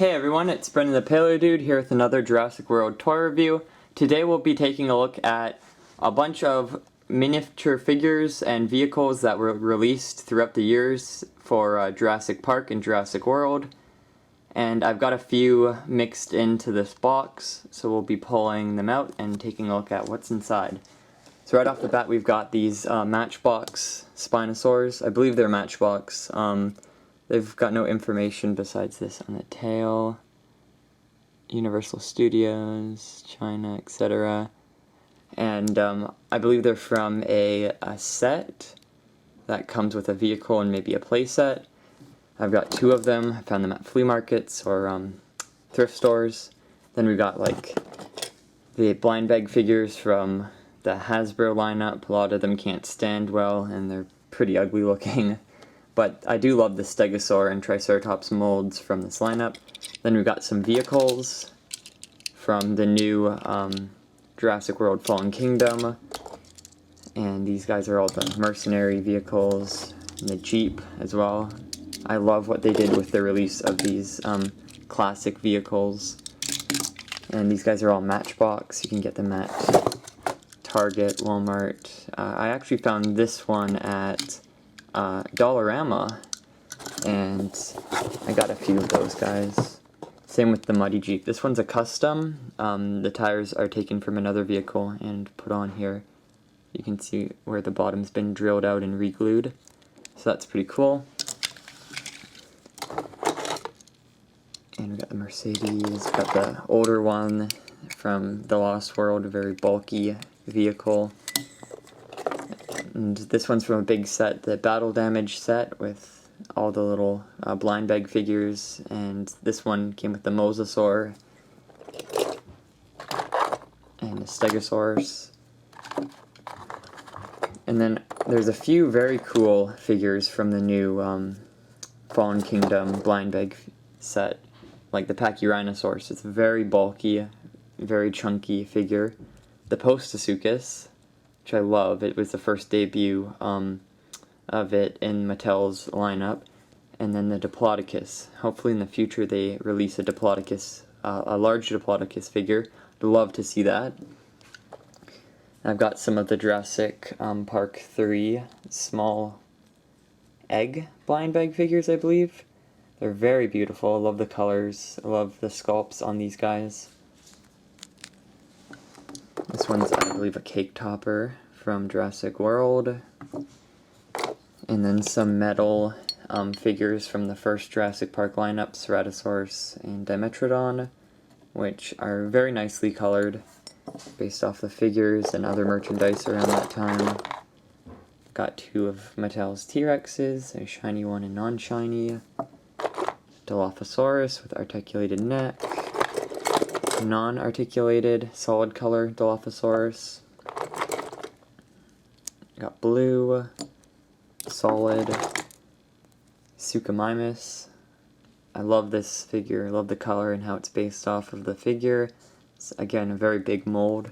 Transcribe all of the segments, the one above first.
Hey everyone, it's Brendan the Paleo Dude here with another Jurassic World toy review. Today we'll be taking a look at a bunch of miniature figures and vehicles that were released throughout the years for Jurassic Park and Jurassic World. And I've got a few mixed into this box, so we'll be pulling them out and taking a look at what's inside. So right off the bat we've got these Matchbox Spinosaurus. I believe they're Matchbox. They've got no information besides this on the tail. Universal Studios, China, etc. And I believe they're from a set that comes with a vehicle and maybe a play set. I've got two of them. I found them at flea markets or thrift stores. Then we've got like the blind bag figures from the Hasbro lineup. A lot of them can't stand well and they're pretty ugly looking. But I do love the Stegosaur and Triceratops molds from this lineup. Then we've got some vehicles from the new Jurassic World Fallen Kingdom. And these guys are all the mercenary vehicles, and the Jeep as well. I love what they did with the release of these classic vehicles. And these guys are all Matchbox. You can get them at Target, Walmart. I actually found this one at Dollarama, and I got a few of those guys. Same with the Muddy Jeep. This one's a custom. The tires are taken from another vehicle and put on here. You can see where the bottom's been drilled out and re-glued. So that's pretty cool. And we got the Mercedes, got the older one from the Lost World, a very bulky vehicle. And this one's from a big set, the Battle Damage set, with all the little blind bag figures, and this one came with the mosasaur and the Stegosaurus. And then there's a few very cool figures from the new Fallen Kingdom blind bag set, like the Herrerasaurus. It's a very bulky, very chunky figure. The Proceratosaurus, which I love. It was the first debut of it in Mattel's lineup. And then the Diplodocus. Hopefully in the future they release a Diplodocus, a large Diplodocus figure. I'd love to see that. I've got some of the Jurassic Park 3 small egg blind bag figures, I believe. They're very beautiful. I love the colors. I love the sculpts on these guys. This one's, I believe, a cake topper from Jurassic World. And then some metal figures from the first Jurassic Park lineup, Ceratosaurus and Dimetrodon, which are very nicely colored based off the figures and other merchandise around that time. Got two of Mattel's T-Rexes, a shiny one and non-shiny. Dilophosaurus with articulated neck. Non-articulated, solid color Dilophosaurus. Got blue, solid, Gallimimus. I love this figure, I love the color and how it's based off of the figure. It's, again, a very big mold.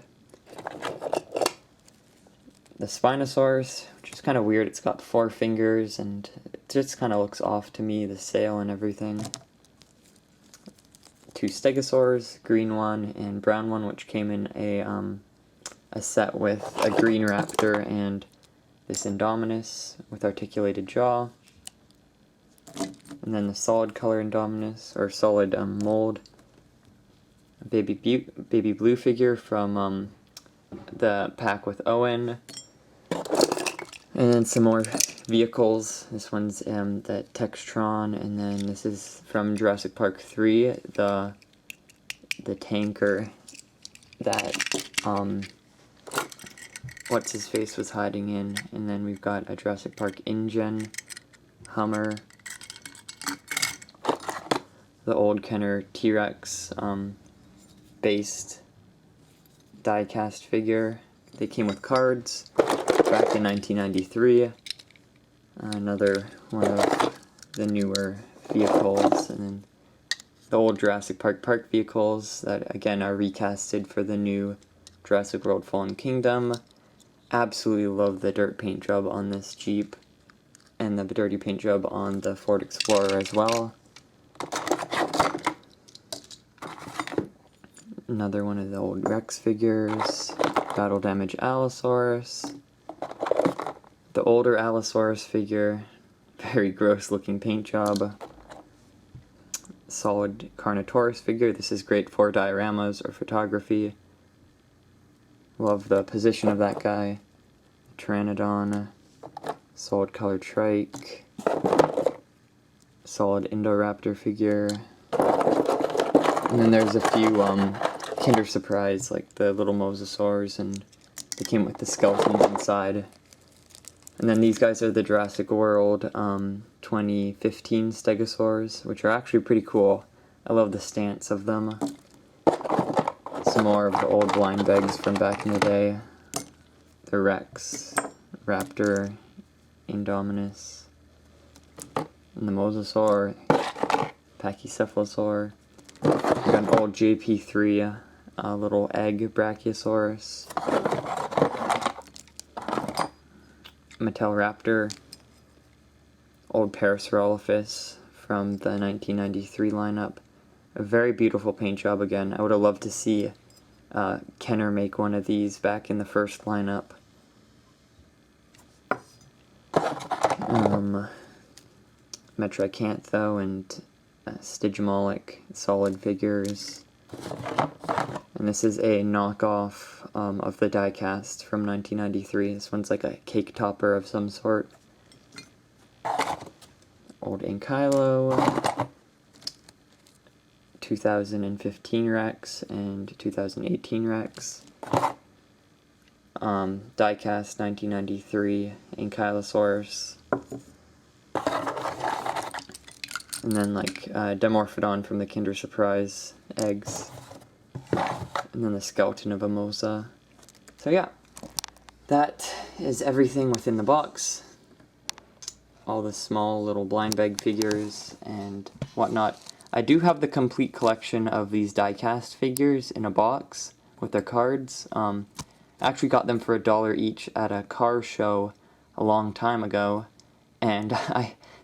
The Spinosaurus, which is kind of weird, it's got 4 fingers and it just kind of looks off to me, the sail and everything. 2 Stegosaurs, green one and brown one, which came in a set with a green raptor and this Indominus with articulated jaw. And then the solid color Indominus, or solid mold. A baby blue figure from the pack with Owen. And then some more vehicles. This one's the Textron, and then this is from Jurassic Park 3, the tanker that what's his face was hiding in. And then we've got a Jurassic Park InGen Hummer, the old Kenner T-Rex based die-cast figure. They came with cards back in 1993. Another one of the newer vehicles, and then the old Jurassic Park vehicles that again are recasted for the new Jurassic World Fallen Kingdom. Absolutely love the dirt paint job on this Jeep, and the dirty paint job on the Ford Explorer as well. Another one of the old Rex figures. Battle Damage Allosaurus. The older Allosaurus figure. Very gross looking paint job. Solid Carnotaurus figure. This is great for dioramas or photography. Love the position of that guy. Pteranodon. Solid color trike. Solid Indoraptor figure. And then there's a few Kinder Surprise, like the little mosasaurs, and they came with the skeletons inside. And then these guys are the Jurassic World 2015 Stegosaurs, which are actually pretty cool. I love the stance of them. Some more of the old blind bags from back in the day. The Rex, Raptor, Indominus, and the Mosasaur, Pachycephalosaur. We got an old JP3, little egg brachiosaurus. Mattel Raptor, old Parasaurolophus from the 1993 lineup. A very beautiful paint job again. I would have loved to see Kenner make one of these back in the first lineup. Metricantho and Stygimoloch solid figures. And this is a knockoff of the diecast from 1993. This one's like a cake topper of some sort. Old Ankylo, 2015 Rex and 2018 Rex. Diecast 1993 Ankylosaurus. And then like Dimorphodon from the Kinder Surprise eggs. And then the skeleton of a Mosa. So yeah, that is everything within the box. All the small little blind bag figures and whatnot. I do have the complete collection of these die-cast figures in a box with their cards. I actually got them for $1 each at a car show a long time ago, and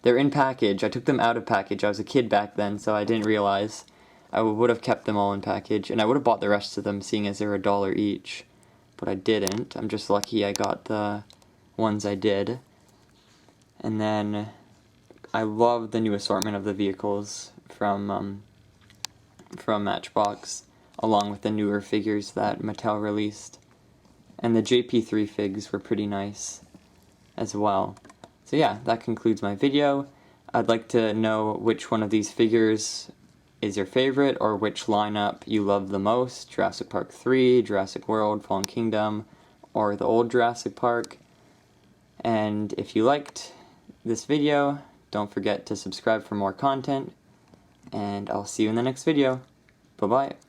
they're in package. I took them out of package. I was a kid back then, so I didn't realize. I would have kept them all in package, and I would have bought the rest of them, seeing as they're $1 each. But I didn't. I'm just lucky I got the ones I did. And then I love the new assortment of the vehicles from Matchbox, along with the newer figures that Mattel released. And the JP3 figs were pretty nice as well. So yeah, that concludes my video. I'd like to know which one of these figures is your favorite, or which lineup you love the most. Jurassic Park 3, Jurassic World, Fallen Kingdom, or the old Jurassic Park. And if you liked this video, don't forget to subscribe for more content, and I'll see you in the next video. Bye-bye.